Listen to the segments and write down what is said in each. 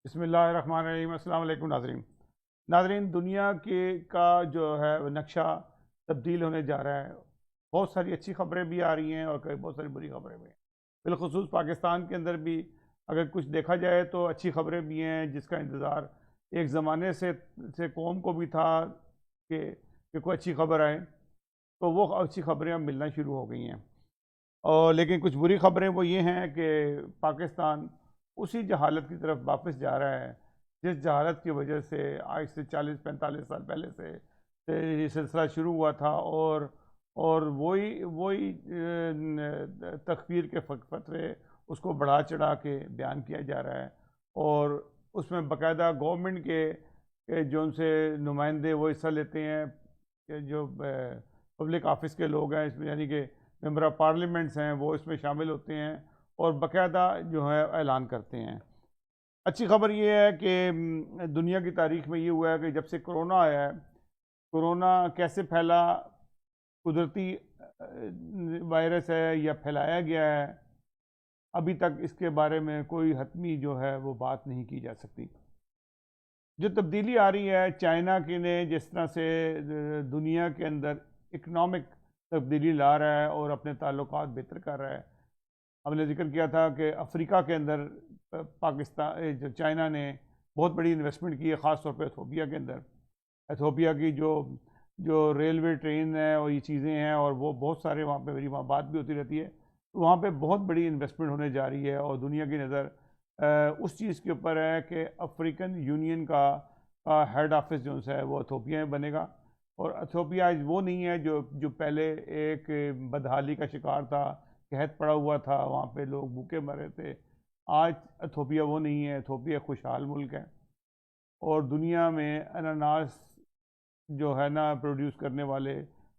بسم اللہ الرحمن الرحیم۔ السلام علیکم ناظرین، دنیا کے کا جو ہے وہ نقشہ تبدیل ہونے جا رہا ہے۔ بہت ساری اچھی خبریں بھی آ رہی ہیں اور بہت ساری بری خبریں بھی ہیں۔ بالخصوص پاکستان کے اندر بھی اگر کچھ دیکھا جائے تو اچھی خبریں بھی ہیں، جس کا انتظار ایک زمانے سے قوم کو بھی تھا کہ کوئی اچھی خبر آئے، تو وہ اچھی خبریں اب ملنا شروع ہو گئی ہیں۔ اور لیکن کچھ بری خبریں وہ یہ ہیں کہ پاکستان اسی جہالت کی طرف واپس جا رہا ہے جس جہالت کی وجہ سے آج سے 40-45 سال پہلے سے یہ سلسلہ شروع ہوا تھا، اور وہی تکفیر کے فتوے اس کو بڑھا چڑھا کے بیان کیا جا رہا ہے، اور اس میں باقاعدہ گورنمنٹ کے جو ان سے نمائندے وہ حصہ لیتے ہیں، کہ جو پبلک آفس کے لوگ ہیں اس میں، یعنی کہ ممبر آف پارلیمنٹس ہیں، وہ اس میں شامل ہوتے ہیں اور باقاعدہ جو ہے اعلان کرتے ہیں۔ اچھی خبر یہ ہے کہ دنیا کی تاریخ میں یہ ہوا ہے کہ جب سے کرونا آیا ہے، کرونا کیسے پھیلا، قدرتی وائرس ہے یا پھیلایا گیا ہے، ابھی تک اس کے بارے میں کوئی حتمی جو ہے وہ بات نہیں کی جا سکتی۔ جو تبدیلی آ رہی ہے چائنا کی نے جس طرح سے دنیا کے اندر اکنامک تبدیلی لا رہا ہے اور اپنے تعلقات بہتر کر رہا ہے۔ ہم نے ذکر کیا تھا کہ افریقہ کے اندر پاکستان چائنا نے بہت بڑی انویسٹمنٹ کی ہے، خاص طور پہ ایتھوپیا کے اندر۔ ایتھوپیا کی جو ریلوے ٹرین ہے اور یہ چیزیں ہیں، اور وہ بہت سارے وہاں پہ میری وہاں بات بھی ہوتی رہتی ہے، تو وہاں پہ بہت بڑی انویسٹمنٹ ہونے جا رہی ہے، اور دنیا کی نظر اس چیز کے اوپر ہے کہ افریقن یونین کا ہیڈ آفس جو ہے وہ ایتھوپیا میں بنے گا۔ اور ایتھوپیا آج وہ نہیں ہے جو پہلے ایک بدحالی کا شکار تھا، قحط پڑا ہوا تھا، وہاں پہ لوگ بھوکے مرے تھے۔ آج ایتھوپیا وہ نہیں ہے، ایتھوپیا خوشحال ملک ہے، اور دنیا میں اناناس جو ہے نا پروڈیوس کرنے والے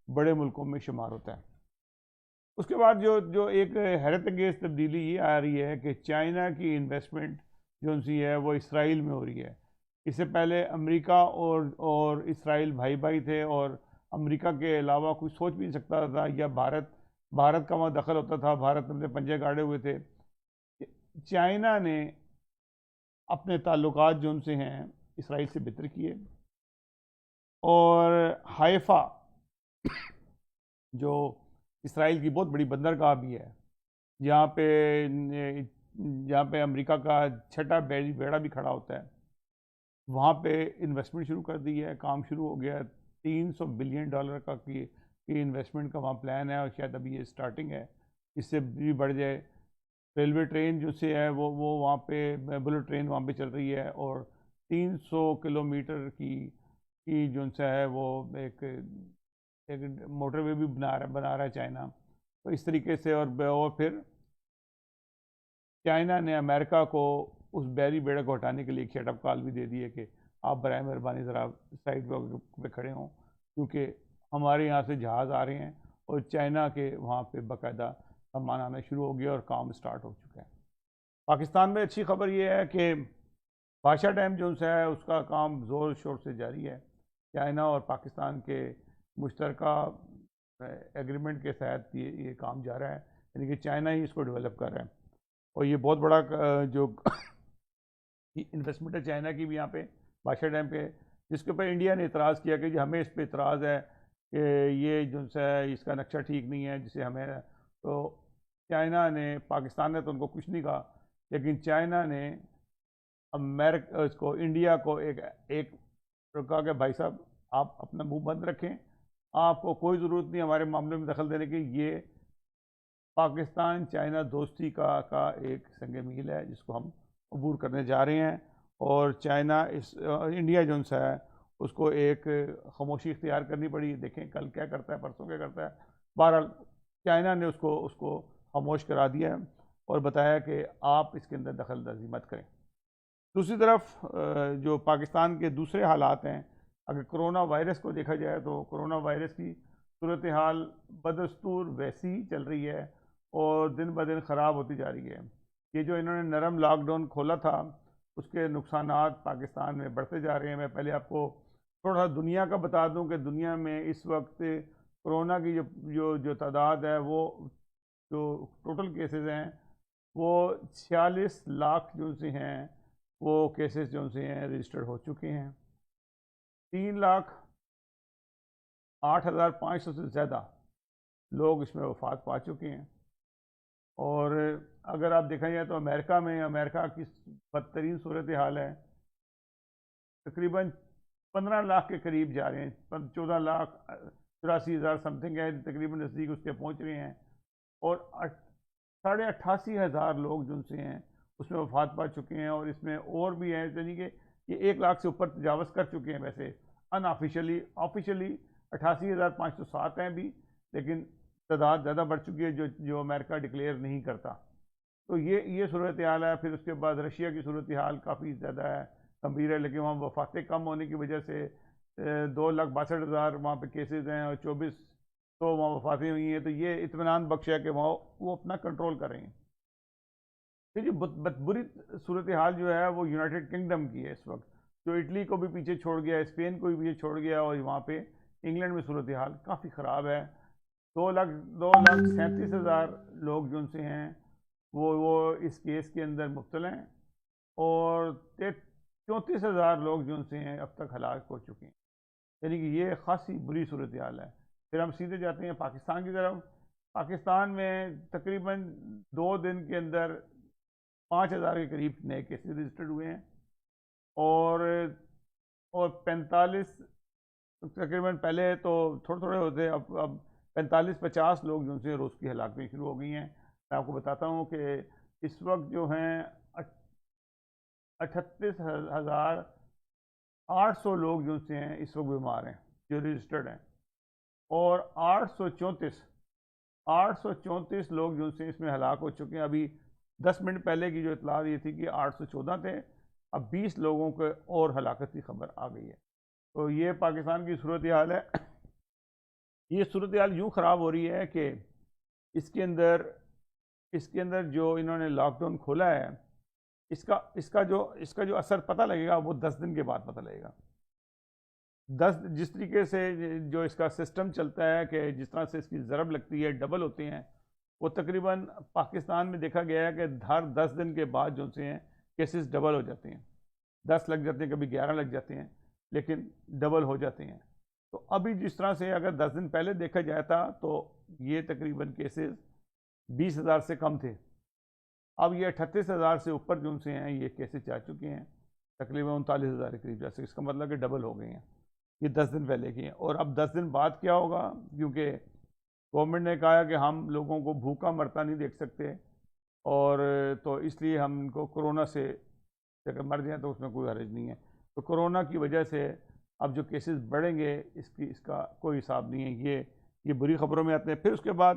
بڑے ملکوں میں شمار ہوتا ہے۔ اس کے بعد جو ایک حیرت انگیز تبدیلی یہ آ رہی ہے کہ چائنا کی انویسٹمنٹ جو سی ہے وہ اسرائیل میں ہو رہی ہے۔ اس سے پہلے امریکہ اور اسرائیل بھائی بھائی تھے، اور امریکہ کے علاوہ کوئی سوچ بھی نہیں سکتا تھا، یا بھارت کا وہاں دخل ہوتا تھا، بھارت نے اپنے پنجے گاڑے ہوئے تھے۔ چائنا نے اپنے تعلقات جو ان سے ہیں اسرائیل سے بہتر کیے، اور حائفہ جو اسرائیل کی بہت بڑی بندرگاہ بھی ہے، جہاں پہ امریکہ کا چھٹا بیڑا بھی کھڑا ہوتا ہے، وہاں پہ انویسٹمنٹ شروع کر دی ہے، کام شروع ہو گیا ہے۔ $300 بلین کی انویسٹمنٹ کا وہاں پلان ہے، اور شاید ابھی یہ سٹارٹنگ ہے، اس سے بھی بڑھ جائے۔ ریلوے ٹرین جو سے ہے وہ وہاں پہ بلٹ ٹرین وہاں پہ چل رہی ہے، اور 300 کلومیٹر کی جو سے ہے وہ ایک موٹر وے بھی بنا رہا ہے چائنا۔ تو اس طریقے سے، اور پھر چائنا نے امریکہ کو اس بحری بیڑے کو ہٹانے کے لیے ایک شٹ اپ کال بھی دے دی ہے کہ آپ برائے مہربانی ذرا سائڈ پہ کھڑے ہوں، کیونکہ ہمارے یہاں سے جہاز آ رہے ہیں، اور چائنا کے وہاں پہ باقاعدہ سامان آنا شروع ہو گیا اور کام سٹارٹ ہو چکا ہے۔ پاکستان میں اچھی خبر یہ ہے کہ بادشاہ ڈیم جو ہے اس کا کام زور شور سے جاری ہے۔ چائنا اور پاکستان کے مشترکہ ایگریمنٹ کے تحت یہ کام جا رہا ہے، یعنی کہ چائنا ہی اس کو ڈیولپ کر رہا ہے، اور یہ بہت بڑا جو انویسٹمنٹ ہے چائنا کی بھی یہاں پہ بادشاہ ڈیم پہ، جس کے اوپر انڈیا نے اعتراض کیا کہ ہمیں اس پہ اعتراض ہے کہ یہ جو ہے اس کا نقشہ ٹھیک نہیں ہے، جسے ہمیں تو چائنا نے، پاکستان نے تو ان کو کچھ نہیں کہا، لیکن چائنا نے اس کو انڈیا کو ایک کہا کہ بھائی صاحب آپ اپنا منہ بند رکھیں، آپ کو کوئی ضرورت نہیں ہمارے معاملے میں دخل دینے کی۔ یہ پاکستان چائنا دوستی کا ایک سنگ میل ہے جس کو ہم عبور کرنے جا رہے ہیں، اور چائنا انڈیا جو ہے اس کو ایک خاموشی اختیار کرنی پڑی۔ دیکھیں کل کیا کرتا ہے، پرسوں کیا کرتا ہے۔ بہرحال چائنا نے اس کو خاموش کرا دیا ہے اور بتایا کہ آپ اس کے اندر دخل اندازی مت کریں۔ دوسری طرف جو پاکستان کے دوسرے حالات ہیں، اگر کرونا وائرس کو دیکھا جائے تو کرونا وائرس کی صورتحال بدستور ویسی ہی چل رہی ہے، اور دن بدن خراب ہوتی جا رہی ہے۔ یہ جو انہوں نے نرم لاک ڈاؤن کھولا تھا، اس کے نقصانات پاکستان میں بڑھتے جا رہے ہیں۔ میں پہلے آپ کو تھوڑا سا دنیا کا بتا دوں کہ دنیا میں اس وقت کرونا کی جو تعداد ہے، وہ جو ٹوٹل کیسز ہیں وہ 46 لاکھ جو سے ہیں، وہ کیسز جو سے ہیں رجسٹرڈ ہو چکے ہیں. 3,08,500 سے زیادہ لوگ اس میں وفات پا چکے ہیں. اور اگر آپ دیکھا جائے تو امریکہ کی بدترین صورتحال ہے. تقریباً 15 لاکھ کے قریب جا رہے ہیں, 14,84,000 سم تھنگ ہے, تقریباً نزدیک اس کے پہنچ رہے ہیں. اور 88,000 لوگ جو سے ہیں اس میں وفات پا چکے ہیں. اور اس میں اور بھی ہیں, یعنی کہ یہ 1 لاکھ سے اوپر تجاوز کر چکے ہیں. ویسے آفیشلی 88,507 ہیں بھی, لیکن تعداد زیادہ بڑھ چکی ہے جو امریکہ ڈکلیئر نہیں کرتا. تو یہ صورتحال ہے. پھر اس کے بعد رشیا کی صورتحال کافی زیادہ ہے, گمبھیر ہے, لیکن وہاں وفاتیں کم ہونے کی وجہ سے 2,62,000 وہاں پہ کیسز ہیں اور 2400 وہاں وفاتیں ہوئی ہیں. تو یہ اطمینان بخش ہے کہ وہ اپنا کنٹرول کر رہے ہیں. پھر جو بری صورتحال جو ہے وہ یونائٹڈ کنگڈم کی ہے اس وقت, جو اٹلی کو بھی پیچھے چھوڑ گیا, اسپین کو بھی پیچھے چھوڑ گیا, اور وہاں پہ انگلینڈ میں صورتحال کافی خراب ہے. 2,37,000 لوگ جو سے ہیں وہ اس کیس کے اندر مبتلا ہیں, اور 34,000 لوگ جو سے ہیں اب تک ہلاک ہو چکے ہیں. یعنی کہ یہ خاصی بری صورتحال ہے. پھر ہم سیدھے جاتے ہیں پاکستان کی طرف. پاکستان میں تقریباً 2 دن کے اندر 5,000 کے قریب نئے کیسز رجسٹرڈ ہوئے ہیں, اور 45 تقریباً, پہلے تو تھوڑے ہوتے, اب 45-50 لوگ جو سے روز کی ہلاکتیں شروع ہو گئی ہیں. میں آپ کو بتاتا ہوں کہ اس وقت جو ہیں 38,800 لوگ جو سے ہیں اس وقت بیمار ہیں جو رجسٹرڈ ہیں, اور 834 لوگ جو سے اس میں ہلاک ہو چکے ہیں. ابھی 10 منٹ پہلے کی جو اطلاع یہ تھی کہ 814 تھے, اب 20 لوگوں کو اور ہلاکت کی خبر آ گئی ہے. تو یہ پاکستان کی صورتحال ہے. یہ صورتحال یوں خراب ہو رہی ہے کہ اس کے اندر جو انہوں نے لاک ڈاؤن کھولا ہے, اس کا جو اثر پتہ لگے گا وہ 10 دن کے بعد پتہ لگے گا. جس طریقے سے جو اس کا سسٹم چلتا ہے کہ جس طرح سے اس کی ضرب لگتی ہے, ڈبل ہوتے ہیں, وہ تقریباً پاکستان میں دیکھا گیا ہے کہ ہر 10 دن کے بعد جو سے ہیں کیسز ڈبل ہو جاتے ہیں. 10 لگ جاتے ہیں, کبھی 11 لگ جاتے ہیں, لیکن ڈبل ہو جاتے ہیں. تو ابھی جس طرح سے اگر 10 دن پہلے دیکھا جاتا تو یہ تقریباً کیسز 20,000 سے کم تھے. اب یہ 38,000 سے اوپر جو سے ہیں یہ کیسز جا چکے ہیں, تقریباً 39,000 کے قریب جیسے. اس کا مطلب کہ ڈبل ہو گئے ہیں. یہ 10 دن پہلے کی ہیں. اور اب 10 دن بعد کیا ہوگا, کیونکہ گورنمنٹ نے کہا کہ ہم لوگوں کو بھوکا مرتا نہیں دیکھ سکتے, اور تو اس لیے ہم ان کو کرونا سے اگر مر جائیں تو اس میں کوئی حرج نہیں ہے. تو کرونا کی وجہ سے اب جو کیسز بڑھیں گے اس کا کوئی حساب نہیں ہے. یہ بری خبروں میں آتے ہیں. پھر اس کے بعد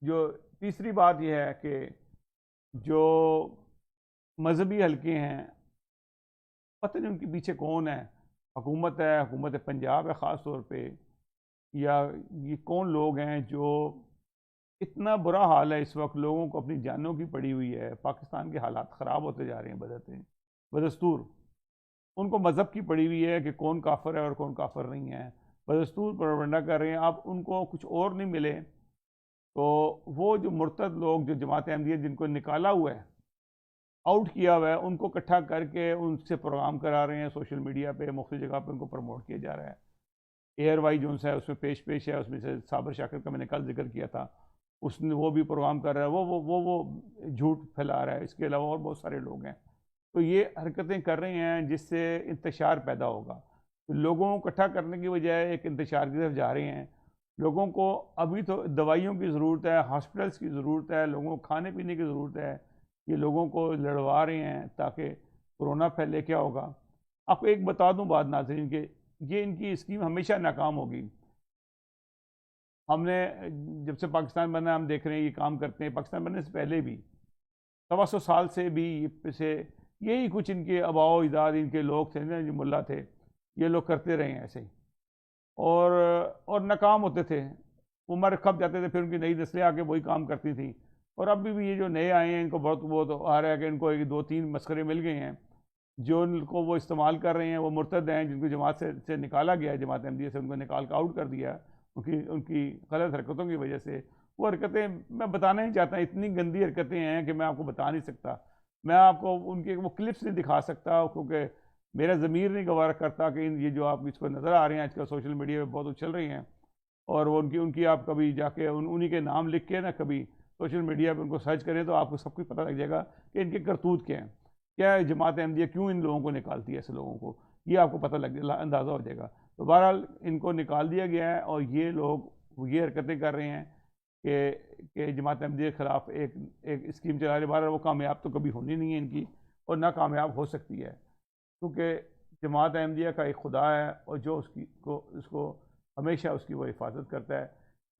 جو تیسری بات یہ ہے کہ جو مذہبی حلقے ہیں, پتہ نہیں ان کے پیچھے کون ہے, حکومت پنجاب ہے خاص طور پہ, یا یہ کون لوگ ہیں جو اتنا برا حال ہے اس وقت, لوگوں کو اپنی جانوں کی پڑی ہوئی ہے. پاکستان کے حالات خراب ہوتے جا رہے ہیں بدستور. ان کو مذہب کی پڑی ہوئی ہے کہ کون کافر ہے اور کون کافر نہیں ہے, بدستور پروپیگنڈا کر رہے ہیں. اب ان کو کچھ اور نہیں ملے تو وہ جو مرتد لوگ جو جماعت احمدیہ جن کو نکالا ہوا ہے, آؤٹ کیا ہوا ہے, ان کو اکٹھا کر کے ان سے پروگرام کرا رہے ہیں سوشل میڈیا پہ, مختلف جگہ پہ ان کو پروموٹ کیا جا رہا ہے. ایئر وائی جونس ہے اس میں پیش ہے, اس میں سے صابر شاکر کا میں نے کل ذکر کیا تھا, اس نے وہ بھی پروگرام کر رہا ہے, وہ جھوٹ پھیلا رہا ہے. اس کے علاوہ اور بہت سارے لوگ ہیں. تو یہ حرکتیں کر رہے ہیں جس سے انتشار پیدا ہوگا. لوگوں کو اکٹھا کرنے کی بجائے ایک انتشار کی طرف جا رہے ہیں. لوگوں کو ابھی تو دوائیوں کی ضرورت ہے, ہاسپٹلس کی ضرورت ہے, لوگوں کو کھانے پینے کی ضرورت ہے. یہ لوگوں کو لڑوا رہے ہیں تاکہ کرونا پھیلے. کیا ہوگا آپ کو ایک بتا دوں بات ناظرین, کہ یہ ان کی اسکیم ہمیشہ ناکام ہوگی. ہم نے جب سے پاکستان بنا ہم دیکھ رہے ہیں یہ کام کرتے ہیں. پاکستان بننے سے پہلے بھی 125 سال سے بھی یہی کچھ ان کے آباء و اجداد ان کے لوگ تھے نا, جو ملا تھے, یہ لوگ کرتے رہے ہیں ایسے ہی, اور ناکام ہوتے تھے. عمر کھپ جاتے تھے, پھر ان کی نئی نسلیں آ کے وہی کام کرتی تھیں. اور اب بھی یہ جو نئے آئے ہیں ان کو بہت آ رہا ہے کہ ان کو 2-3 مسخرے مل گئے ہیں, جو ان کو وہ استعمال کر رہے ہیں. وہ مرتد ہیں جن کو جماعت سے نکالا گیا ہے, جماعت احمدیہ سے ان کو نکال کے آؤٹ کر دیا ان کی غلط حرکتوں کی وجہ سے. وہ حرکتیں میں بتانا نہیں چاہتا, اتنی گندی حرکتیں ہیں کہ میں آپ کو بتا نہیں سکتا. میں آپ کو ان کے وہ کلپس نہیں دکھا سکتا کیونکہ میرا ضمیر نہیں گوارا کرتا کہ یہ جو آپ اس کو نظر آ رہے ہیں آج کل سوشل میڈیا پہ بہت اچھل رہی ہیں، اور وہ ان کی آپ کبھی جا کے انہی کے نام لکھ کے نا کبھی سوشل میڈیا پہ ان کو سرچ کریں تو آپ کو سب کچھ پتہ لگ جائے گا کہ ان کے کرتوت کیا ہیں، کیا ہے جماعت احمدیہ کیوں ان لوگوں کو نکالتی ہے، ایسے لوگوں کو یہ آپ کو پتہ اندازہ ہو جائے گا۔ تو بہرحال ان کو نکال دیا گیا ہے، اور یہ لوگ یہ حرکتیں کر رہے ہیں کہ جماعت احمدیہ کے خلاف ایک اسکیم چلا رہے ہیں۔ بہرحال وہ کامیاب تو کبھی ہونی نہیں ہے ان کی، اور نہ کامیاب ہو سکتی ہے، کیونکہ جماعت احمدیہ کا ایک خدا ہے، اور جو اس کو ہمیشہ اس کی وہ حفاظت کرتا ہے،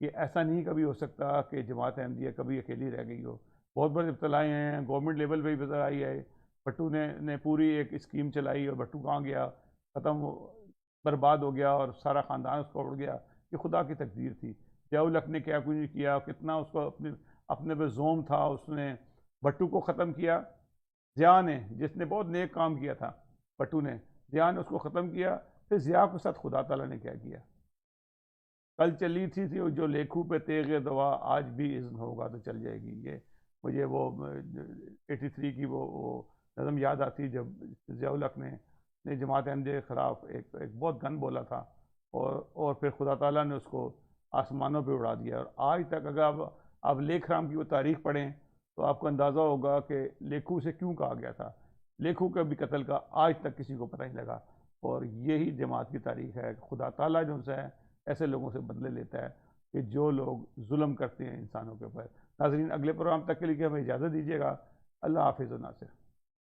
کہ ایسا نہیں کبھی ہو سکتا کہ جماعت احمدیہ کبھی اکیلی رہ گئی ہو۔ بہت بڑے ابتلائیں ہیں، گورنمنٹ لیول پہ بھی ابتلا آئی ہے، بھٹو نے پوری ایک اسکیم چلائی اور بھٹو کہاں گیا، ختم برباد ہو گیا، اور سارا خاندان اس کو اڑ گیا۔ یہ خدا کی تقدیر تھی۔ ضیاء الحق نے کیا کچھ نہیں کیا، کتنا اس کو اپنے پہ زوم تھا، اس نے بھٹو کو ختم کیا۔ ضیاء نے، جس نے بہت نیک کام کیا تھا بھٹو نے، ضیاء نے اس کو ختم کیا۔ پھر ضیاء کے ساتھ خدا تعالیٰ نے کیا کیا، کل چلی تھی جو لیکھوں پہ تیغ دوا، آج بھی اذن ہوگا تو چل جائے گی۔ یہ مجھے وہ 83 کی وہ نظم یاد آتی، جب ضیاء الحق نے جماعت احمدیہ کے خلاف ایک بہت گن بولا تھا، اور پھر خدا تعالیٰ نے اس کو آسمانوں پہ اڑا دیا۔ اور آج تک اگر آپ لیکھ رام کی وہ تاریخ پڑھیں تو آپ کو اندازہ ہوگا کہ لیکھوں سے کیوں کہا گیا تھا۔ لیکھوں کے بھی قتل کا آج تک کسی کو پتہ نہیں لگا، اور یہی جماعت کی تاریخ ہے کہ خدا تعالیٰ جو ہے ایسے لوگوں سے بدلے لیتا ہے کہ جو لوگ ظلم کرتے ہیں انسانوں کے اوپر۔ ناظرین، اگلے پروگرام تک کے لیے ہمیں اجازت دیجیے گا۔ اللہ حافظ و ناصر۔